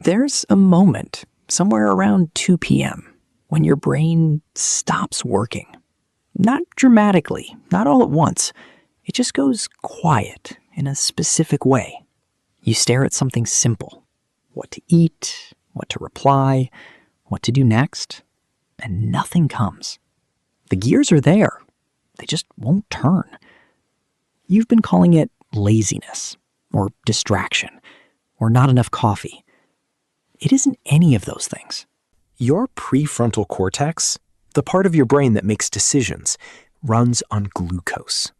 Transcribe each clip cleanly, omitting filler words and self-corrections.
There's a moment, somewhere around 2 p.m., when your brain stops working. Not dramatically, not all at once. It just goes quiet in a specific way. You stare at something simple. What to eat, what to reply, what to do next, and nothing comes. The gears are there. They just won't turn. You've been calling it laziness, or distraction, or not enough coffee. It isn't any of those things. Your prefrontal cortex, the part of your brain that makes decisions, runs on glucose,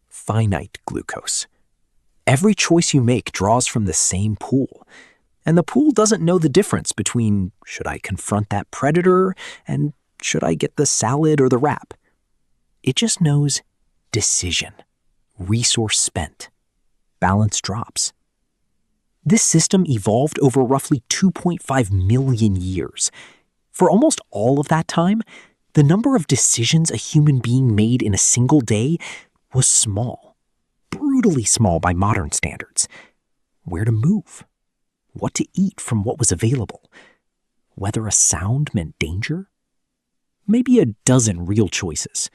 finite glucose. Every choice you make draws from the same pool, and the pool doesn't know the difference between should I confront that predator and should I get the salad or the wrap. It just knows decision, resource spent, balance drops. This system evolved over roughly 2.5 million years. For almost all of that time, the number of decisions a human being made in a single day was small, brutally small by modern standards. Where to move, what to eat from what was available, whether a sound meant danger, maybe a dozen real choices.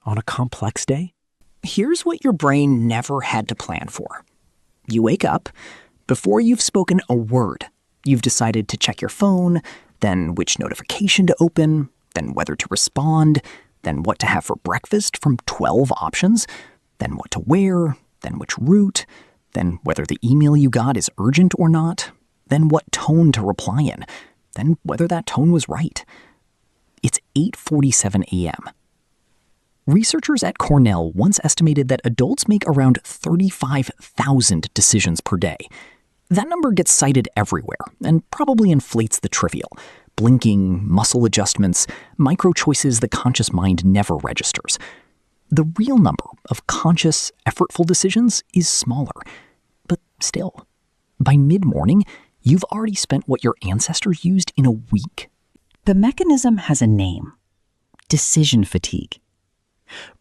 On a complex day, Here's what your brain never had to plan for. You wake up. Before you've spoken a word, you've decided to check your phone, then which notification to open, then whether to respond, then what to have for breakfast from 12 options, then what to wear, then which route, then whether the email you got is urgent or not, then what tone to reply in, then whether that tone was right. It's 8:47 a.m. Researchers at Cornell once estimated that adults make around 35,000 decisions per day. That number gets cited everywhere and probably inflates the trivial. Blinking, muscle adjustments, micro choices the conscious mind never registers. The real number of conscious, effortful decisions is smaller. But still, by mid-morning, you've already spent what your ancestors used in a week. The mechanism has a name: decision fatigue.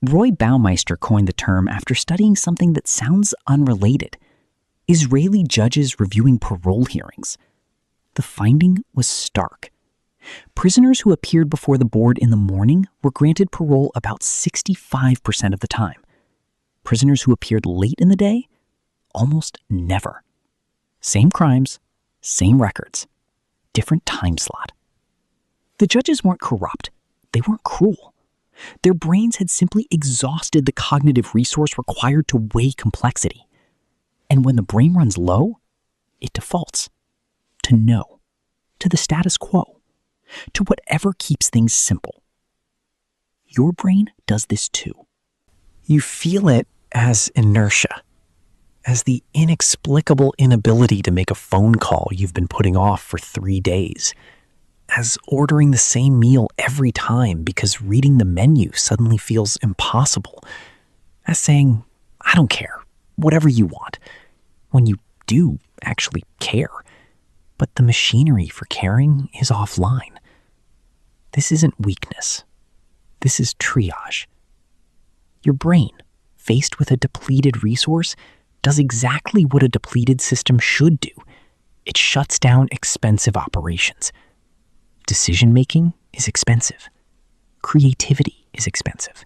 Roy Baumeister coined the term after studying something that sounds unrelated: Israeli judges reviewing parole hearings. The finding was stark. Prisoners who appeared before the board in the morning were granted parole about 65% of the time. Prisoners who appeared late in the day, almost never. Same crimes, same records, different time slot. The judges weren't corrupt. They weren't cruel. Their brains had simply exhausted the cognitive resource required to weigh complexity. And when the brain runs low, it defaults to no, to the status quo, to whatever keeps things simple. Your brain does this too. you feel it as inertia, as the inexplicable inability to make a phone call you've been putting off for 3 days, as ordering the same meal every time because reading the menu suddenly feels impossible, as saying, I don't care, whatever you want, when you do actually care, but the machinery for caring is offline. This isn't weakness. This is triage. Your brain, faced with a depleted resource, does exactly what a depleted system should do. It shuts down expensive operations. Decision-making is expensive. Creativity is expensive.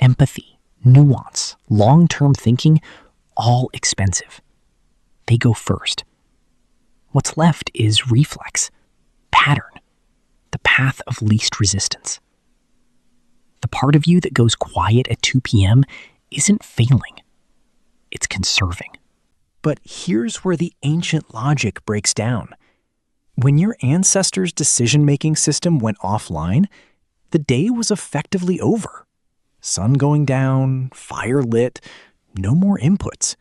Empathy, nuance, long-term thinking, all expensive. They go first. What's left is reflex, pattern, the path of least resistance. The part of you that goes quiet at 2 p.m. isn't failing. It's conserving. But here's where the ancient logic breaks down. When your ancestors' decision-making system went offline, the day was effectively over. Sun going down, fire lit, no more inputs.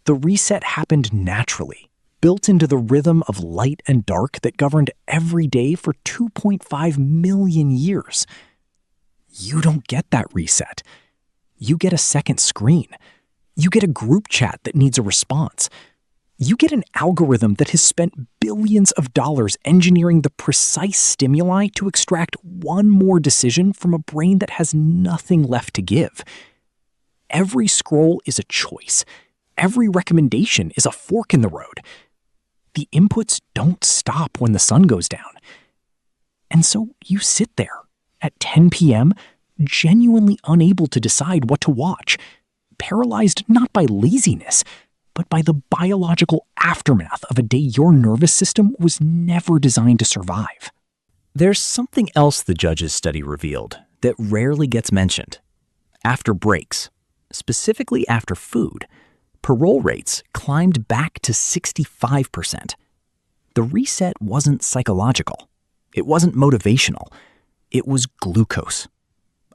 The reset happened naturally, built into the rhythm of light and dark that governed every day for 2.5 million years. You don't get that reset. You get a second screen. You get a group chat that needs a response. You get an algorithm that has spent billions of dollars engineering the precise stimuli to extract one more decision from a brain that has nothing left to give. Every scroll is a choice. Every recommendation is a fork in the road. The inputs don't stop when the sun goes down. And so you sit there at 10 p.m., genuinely unable to decide what to watch, paralyzed not by laziness, but by the biological aftermath of a day your nervous system was never designed to survive. There's something else the judge's study revealed that rarely gets mentioned. After breaks, specifically after food, parole rates climbed back to 65%. The reset wasn't psychological. It wasn't motivational. It was glucose.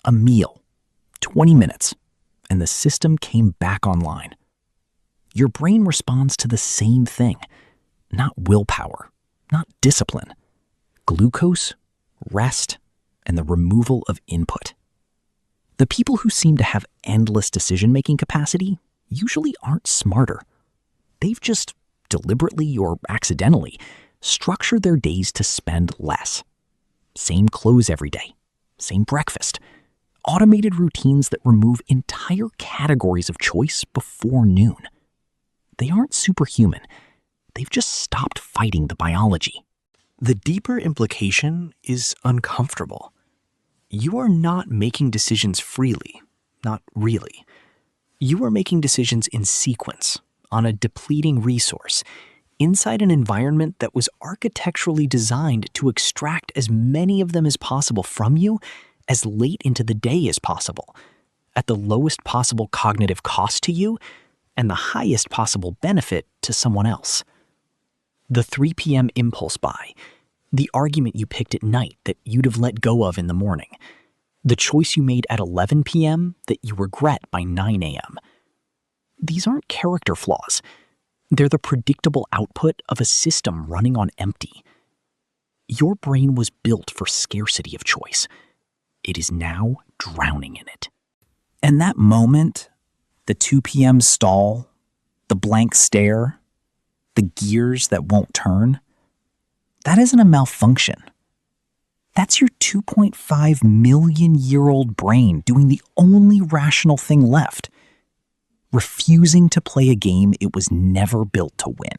A meal, 20 minutes, and the system came back online. Your brain responds to the same thing, not willpower, not discipline. Glucose, rest, and the removal of input. The people who seem to have endless decision-making capacity usually aren't smarter. They've just deliberately or accidentally structured their days to spend less. Same clothes every day, same breakfast, automated routines that remove entire categories of choice before noon. They aren't superhuman. They've just stopped fighting the biology. The deeper implication is uncomfortable. You are not making decisions freely, not really. You are making decisions in sequence, on a depleting resource, inside an environment that was architecturally designed to extract as many of them as possible from you as late into the day as possible, at the lowest possible cognitive cost to you and the highest possible benefit to someone else. The 3 p.m. impulse buy, the argument you picked at night that you'd have let go of in the morning, the choice you made at 11 p.m. that you regret by 9 a.m. These aren't character flaws. They're the predictable output of a system running on empty. Your brain was built for scarcity of choice. It is now drowning in it. And that moment, the 2 p.m. stall, the blank stare, the gears that won't turn, that isn't a malfunction. That's your 2.5 million-year-old brain doing the only rational thing left, refusing to play a game it was never built to win.